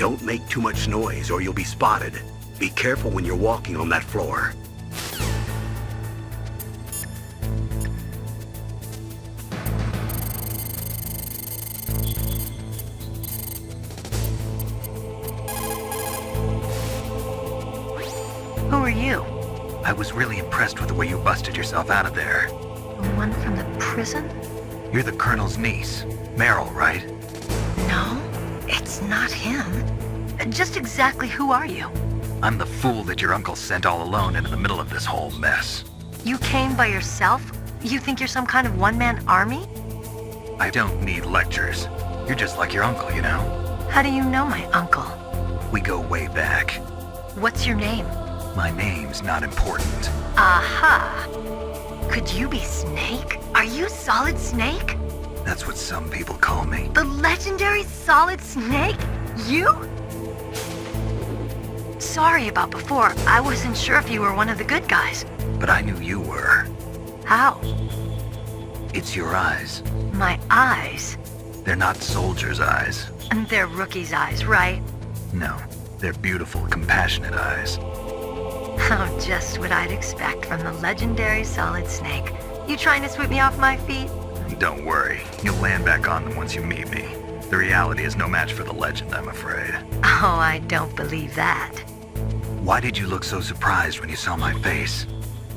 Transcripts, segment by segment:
Don't make too much noise or you'll be spotted. Be careful when you're walking on that floor. Who are you? I was really impressed with the way you busted yourself out of there. The one from the prison? You're the Colonel's niece, Meryl, right? No, it's not him. Just exactly who are you? I'm the fool that your uncle sent all alone into the middle of this whole mess. You came by yourself? You think you're some kind of one-man army? I don't need lectures. You're just like your uncle, you know? How do you know my uncle? We go way back. What's your name? My name's not important. Aha! Could you be Snake? Are you Solid Snake? That's what some people call me. The legendary Solid Snake? You? Sorry about before. I wasn't sure if you were one of the good guys. But I knew you were. How? It's your eyes. My eyes? They're not soldiers' eyes. And they're rookies' eyes, right? No, they're beautiful, compassionate eyes. Oh, just what I'd expect from the legendary Solid Snake. You trying to sweep me off my feet? Don't worry, you'll land back on them once you meet me. The reality is no match for the legend, I'm afraid. Oh, I don't believe that. Why did you look so surprised when you saw my face?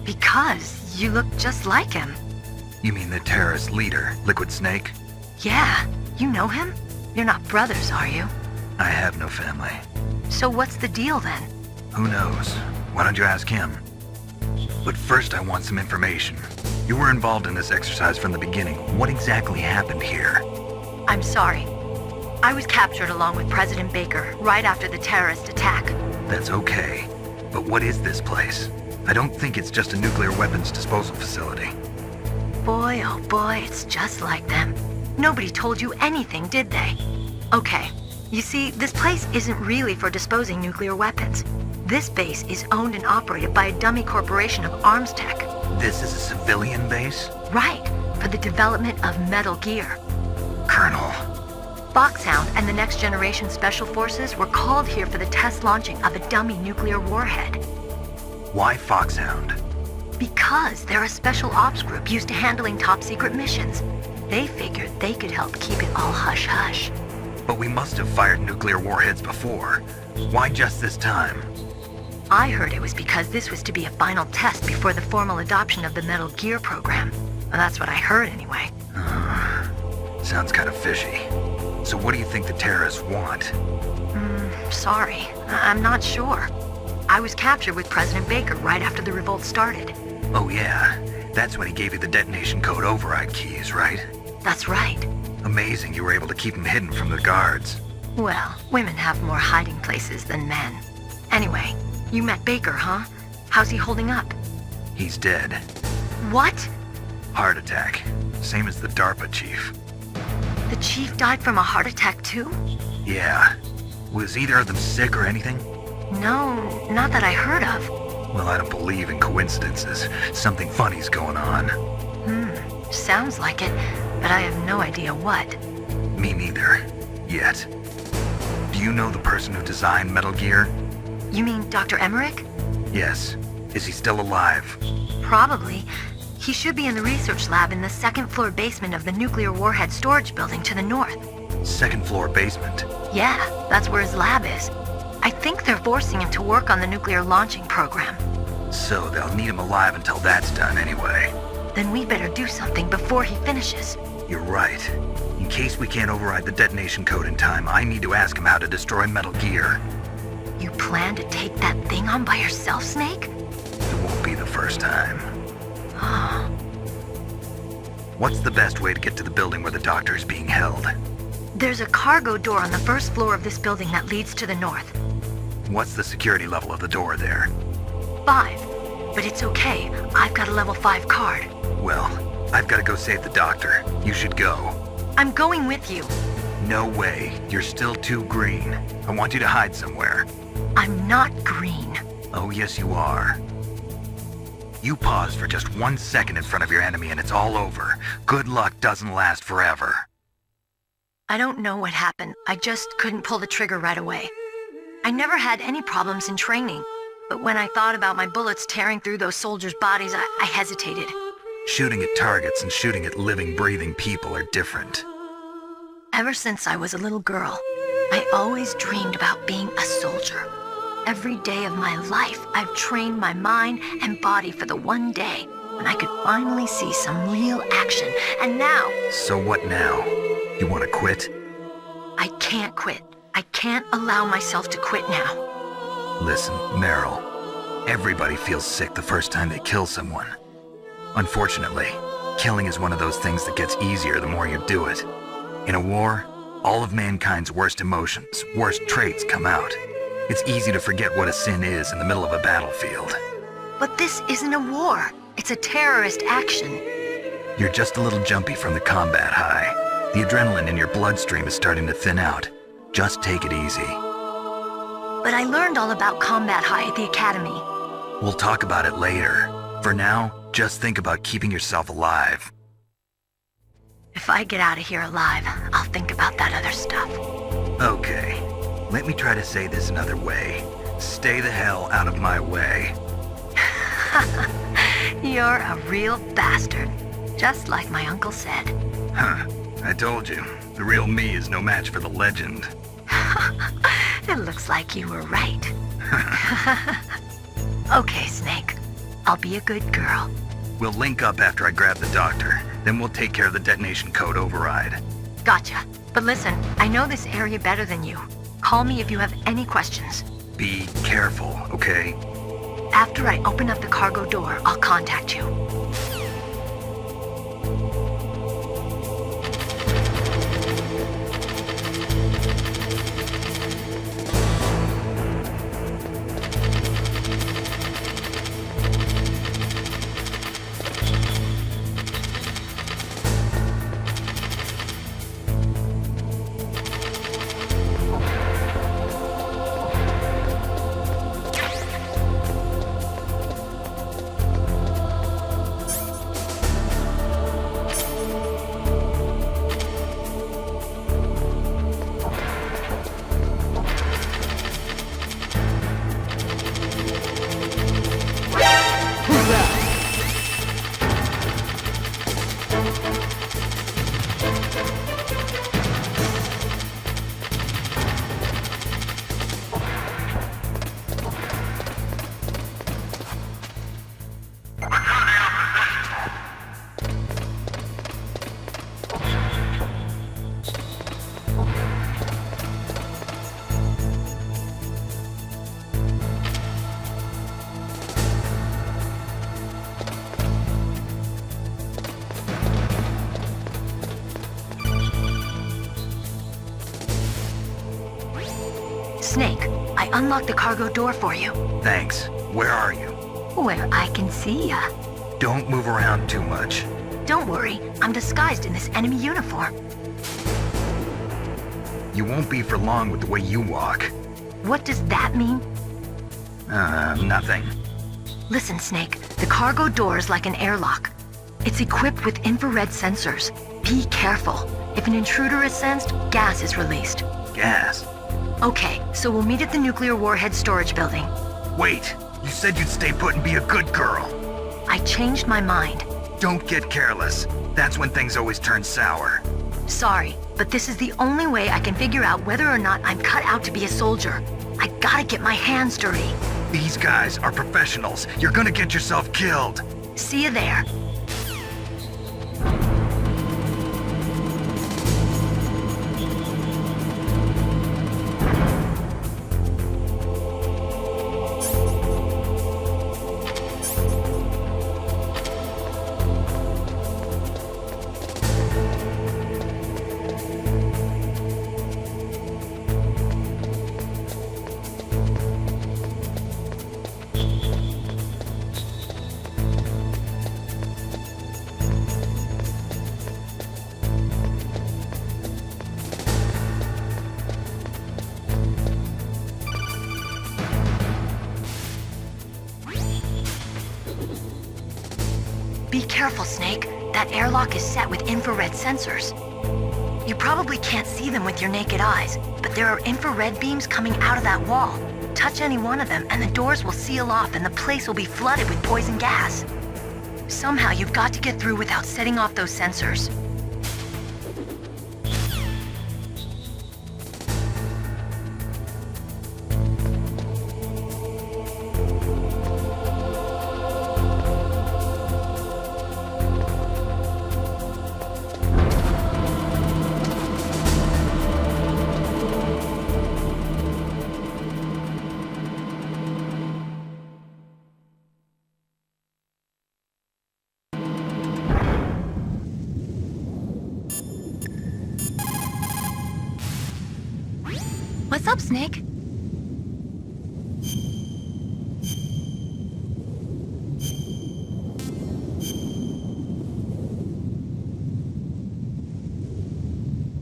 Because you look just like him. You mean the terrorist leader, Liquid Snake? Yeah, you know him? You're not brothers, are you? I have no family. So what's the deal then? Who knows? Why don't you ask him? But first I want some information. You were involved in this exercise from the beginning. What exactly happened here? I'm sorry. I was captured along with President Baker right after the terrorist attack. That's okay. But what is this place? I don't think it's just a nuclear weapons disposal facility. Boy, oh boy, it's just like them. Nobody told you anything, did they? Okay, you see, this place isn't really for disposing nuclear weapons. This base is owned and operated by a dummy corporation of arms tech. This is a civilian base? Right, for the development of Metal Gear. Colonel. Foxhound and the Next Generation Special Forces were called here for the test launching of a dummy nuclear warhead. Why Foxhound? Because they're a special ops group used to handling top-secret missions. They figured they could help keep it all hush-hush. But we must have fired nuclear warheads before. Why just this time? I heard it was because this was to be a final test before the formal adoption of the Metal Gear program. Well, that's what I heard anyway. Sounds kind of fishy. So what do you think the terrorists want? Sorry. I'm not sure. I was captured with President Baker right after the revolt started. Oh yeah, that's when he gave you the detonation code override keys, right? That's right. Amazing you were able to keep him hidden from the guards. Well, women have more hiding places than men. Anyway, you met Baker, huh? How's he holding up? He's dead. What? Heart attack. Same as the DARPA chief. The chief died from a heart attack too? Yeah. Was either of them sick or anything? No, not that I heard of. Well, I don't believe in coincidences. Something funny's going on. Sounds like it, but I have no idea what. Me neither. Yet. Do you know the person who designed Metal Gear? You mean Dr. Emmerich? Yes. Is he still alive? Probably. He should be in the research lab in the second-floor basement of the nuclear warhead storage building to the north. Second floor basement? Yeah, that's where his lab is. I think they're forcing him to work on the nuclear launching program. So they'll need him alive until that's done anyway. Then we better do something before he finishes. You're right. In case we can't override the detonation code in time, I need to ask him how to destroy Metal Gear. You plan to take that thing on by yourself, Snake? It won't be the first time. What's the best way to get to the building where the doctor is being held? There's a cargo door on the first floor of this building that leads to the north. What's the security level of the door there? 5. But it's okay. I've got a level 5 card. Well, I've got to go save the doctor. You should go. I'm going with you. No way. You're still too green. I want you to hide somewhere. I'm not green. Oh, yes you are. You pause for just 1 second in front of your enemy and it's all over. Good luck doesn't last forever. I don't know what happened. I just couldn't pull the trigger right away. I never had any problems in training, but when I thought about my bullets tearing through those soldiers' bodies, I hesitated. Shooting at targets and shooting at living, breathing people are different. Ever since I was a little girl, I always dreamed about being a soldier. Every day of my life, I've trained my mind and body for the one day when I could finally see some real action, and now... So what now? You want to quit? I can't quit. I can't allow myself to quit now. Listen, Meryl, everybody feels sick the first time they kill someone. Unfortunately, killing is one of those things that gets easier the more you do it. In a war, all of mankind's worst emotions, worst traits come out. It's easy to forget what a sin is in the middle of a battlefield. But this isn't a war. It's a terrorist action. You're just a little jumpy from the combat high. The adrenaline in your bloodstream is starting to thin out. Just take it easy. But I learned all about combat high at the academy. We'll talk about it later. For now, just think about keeping yourself alive. If I get out of here alive, I'll think about that other stuff. Okay, let me try to say this another way. Stay the hell out of my way. You're a real bastard, just like my uncle said. Huh, I told you, the real me is no match for the legend. It looks like you were right. Okay, Snake. I'll be a good girl. We'll link up after I grab the doctor, then we'll take care of the detonation code override. Gotcha. But listen, I know this area better than you. Call me if you have any questions. Be careful, okay? After I open up the cargo door, I'll contact you. Snake, I unlocked the cargo door for you. Thanks. Where are you? Where I can see ya. Don't move around too much. Don't worry, I'm disguised in this enemy uniform. You won't be for long with the way you walk. What does that mean? Nothing. Listen, Snake, the cargo door is like an airlock. It's equipped with infrared sensors. Be careful. If an intruder is sensed, gas is released. Gas? Okay, so we'll meet at the nuclear warhead storage building. Wait, you said you'd stay put and be a good girl. I changed my mind. Don't get careless. That's when things always turn sour. Sorry, but this is the only way I can figure out whether or not I'm cut out to be a soldier. I gotta get my hands dirty. These guys are professionals. You're gonna get yourself killed. See you there. Be careful, Snake. That airlock is set with infrared sensors. You probably can't see them with your naked eyes, but there are infrared beams coming out of that wall. Touch any one of them and the doors will seal off and the place will be flooded with poison gas. Somehow you've got to get through without setting off those sensors. What's up, Snake?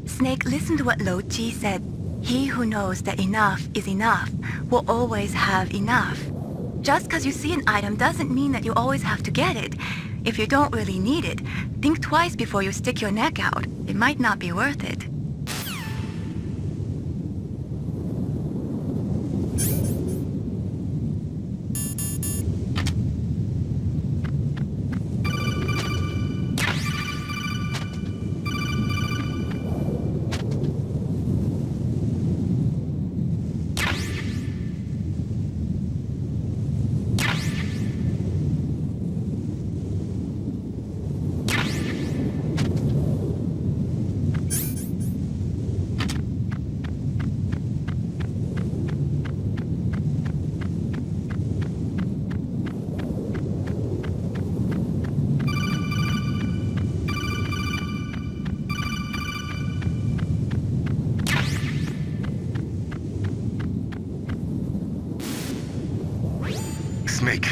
Snake, listen to what Lo Chi said. He who knows that enough is enough will always have enough. Just because you see an item doesn't mean that you always have to get it. If you don't really need it, think twice before you stick your neck out. It might not be worth it. Snake,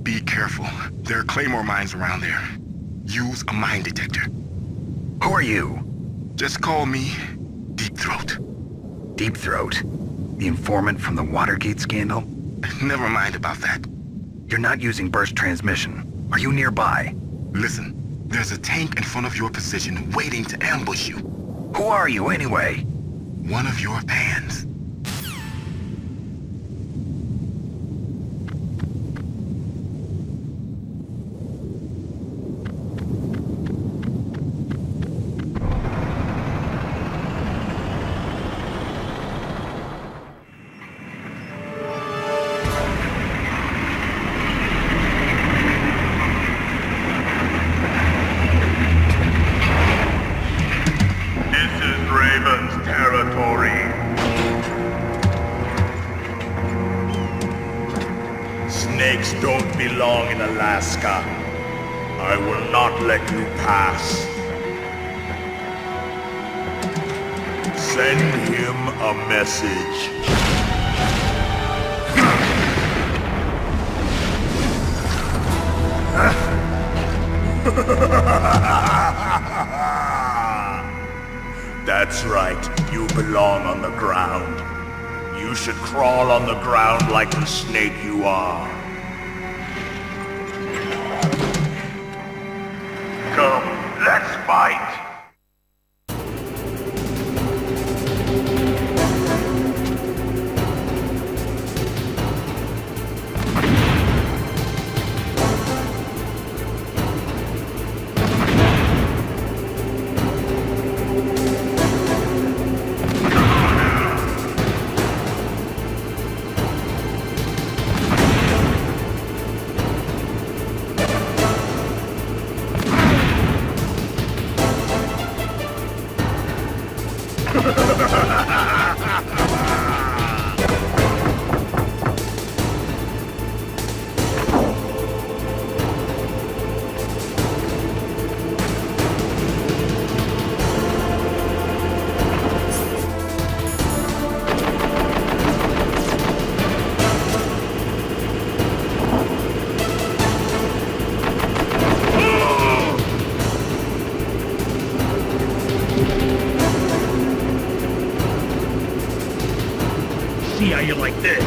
be careful. There are claymore mines around there. Use a mine detector. Who are you? Just call me Deep Throat. Deep Throat? The informant from the Watergate scandal? Never mind about that. You're not using burst transmission. Are you nearby? Listen, there's a tank in front of your position waiting to ambush you. Who are you anyway? One of your fans. Snakes don't belong in Alaska. I will not let you pass. Send him a message. That's right, you belong on the ground. You should crawl on the ground like the snake you are. Come, let's fight! See how you like this.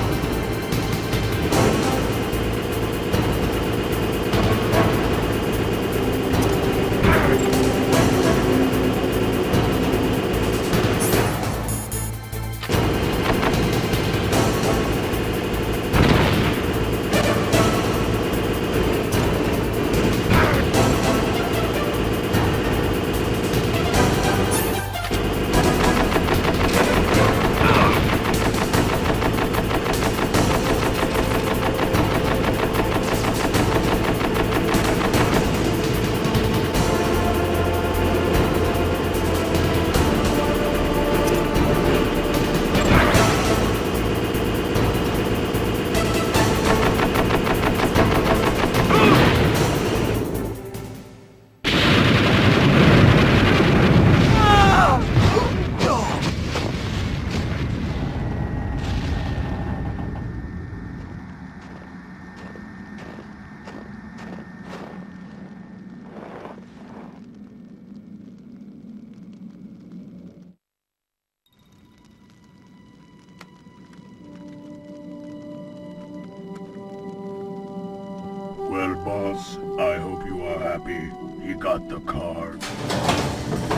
I hope you are happy. He got the card.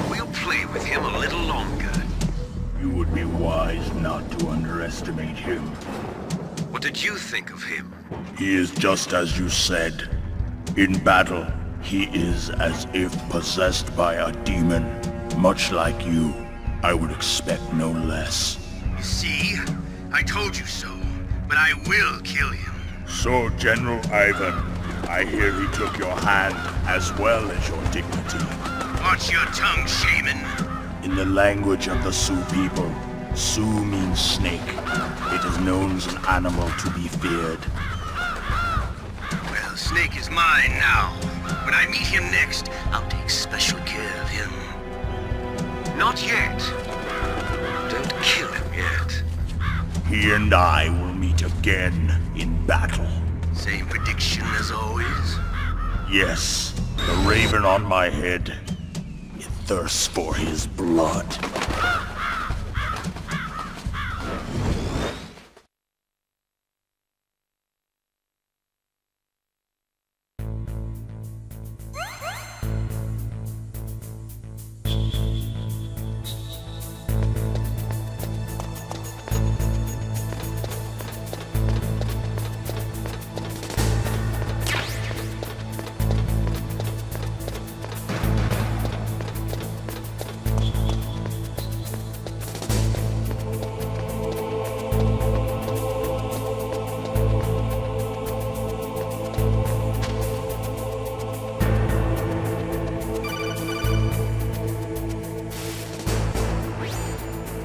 We'll play with him a little longer. You would be wise not to underestimate him. What did you think of him? He is just as you said. In battle, he is as if possessed by a demon. Much like you, I would expect no less. See? I told you so. But I will kill him. So, General Ivan, I hear he took your hand as well as your dignity. Watch your tongue, shaman. In the language of the Sioux people, Sioux means snake. It is known as an animal to be feared. Well, Snake is mine now. When I meet him next, I'll take special care of him. Not yet. Don't kill him yet. He and I will meet again in battle. Same prediction as always? Yes, the raven on my head. It thirsts for his blood.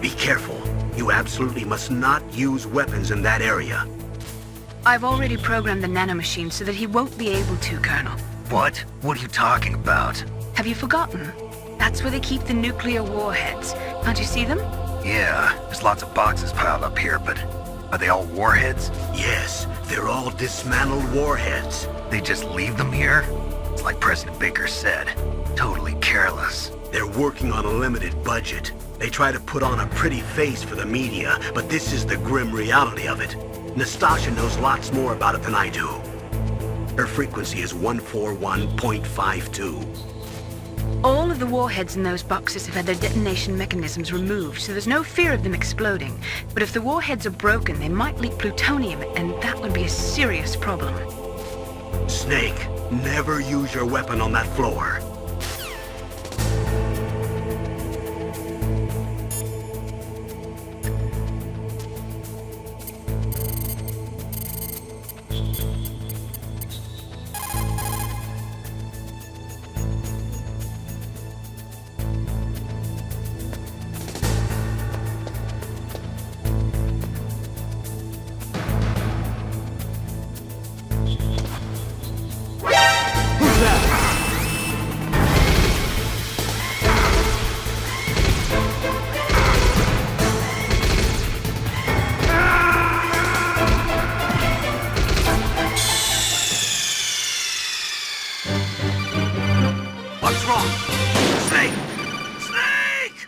Be careful. You absolutely must not use weapons in that area. I've already programmed the nanomachine so that he won't be able to, Colonel. What? What are you talking about? Have you forgotten? That's where they keep the nuclear warheads. Can't you see them? Yeah, there's lots of boxes piled up here, but are they all warheads? Yes, they're all dismantled warheads. They just leave them here? It's like President Baker said. Totally careless. They're working on a limited budget. They try to put on a pretty face for the media, but this is the grim reality of it. Nastasha knows lots more about it than I do. Her frequency is 141.52. All of the warheads in those boxes have had their detonation mechanisms removed, so there's no fear of them exploding. But if the warheads are broken, they might leak plutonium, and that would be a serious problem. Snake, never use your weapon on that floor. What's wrong? Snake! Snake!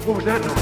What was that noise?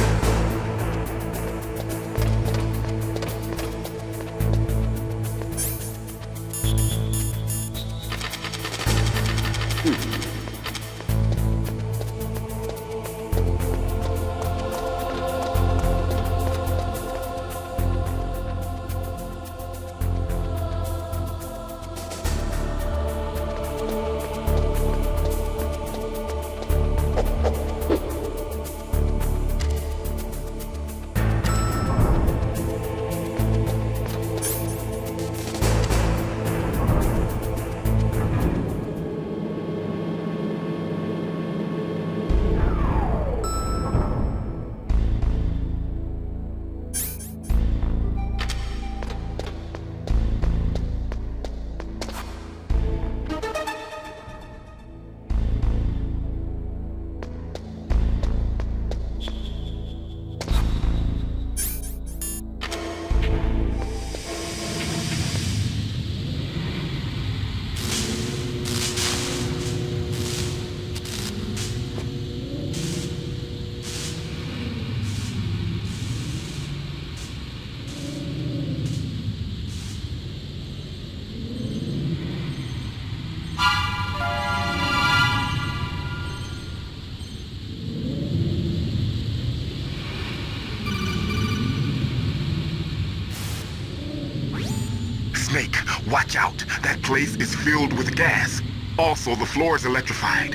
Snake, watch out. That place is filled with gas. Also, the floor is electrified.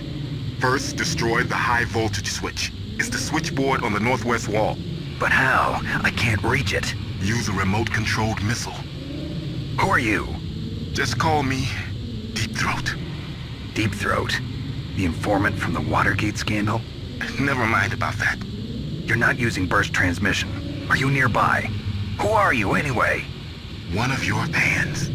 First, destroy the high voltage switch. It's the switchboard on the northwest wall. But how? I can't reach it. Use a remote-controlled missile. Who are you? Just call me Deep Throat. Deep Throat? The informant from the Watergate scandal? Never mind about that. You're not using burst transmission. Are you nearby? Who are you, anyway? One of your fans.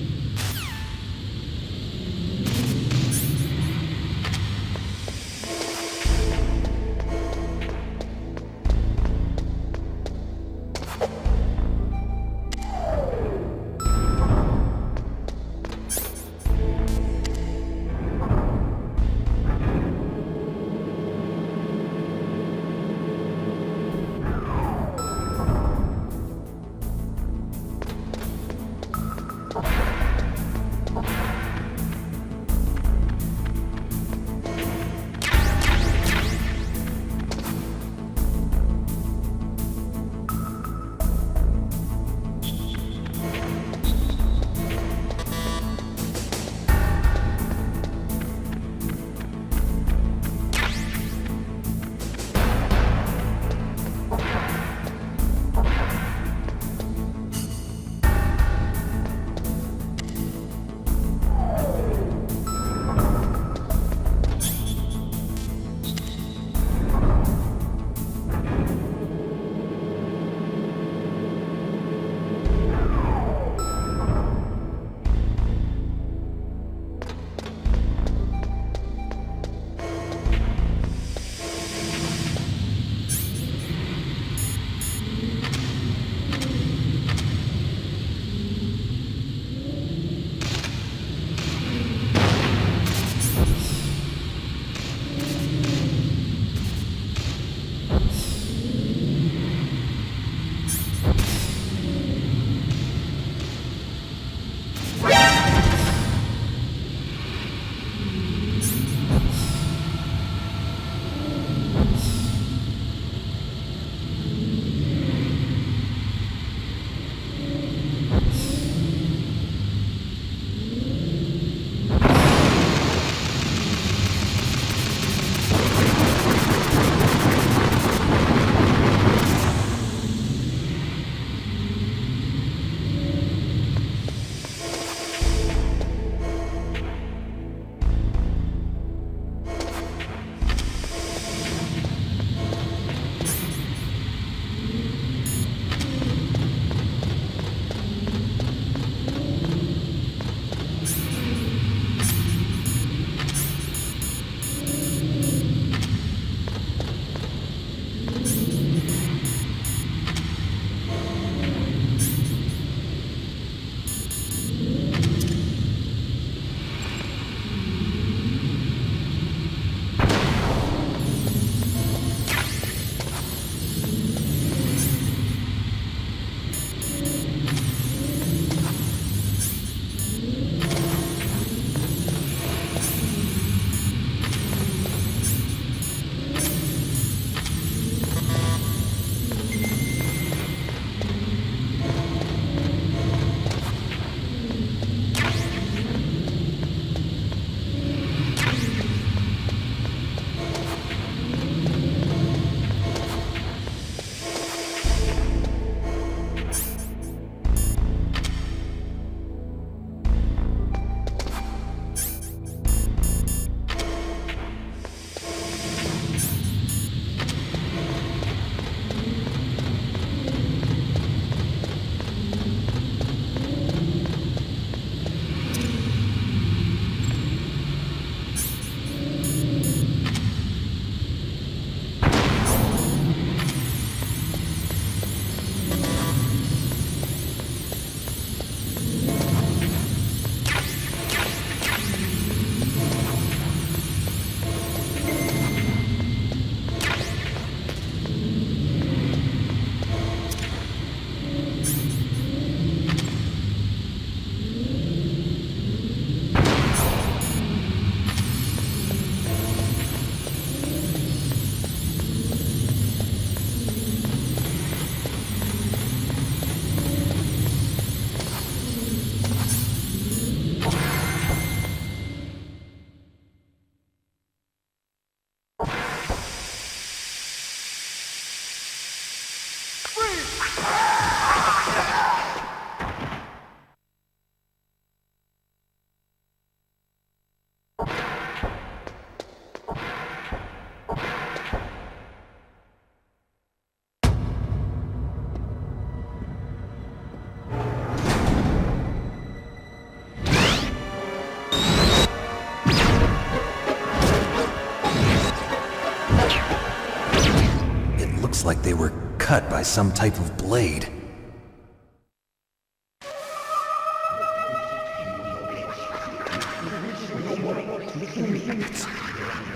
like they were cut by some type of blade.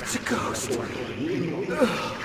It's a ghost. Ugh.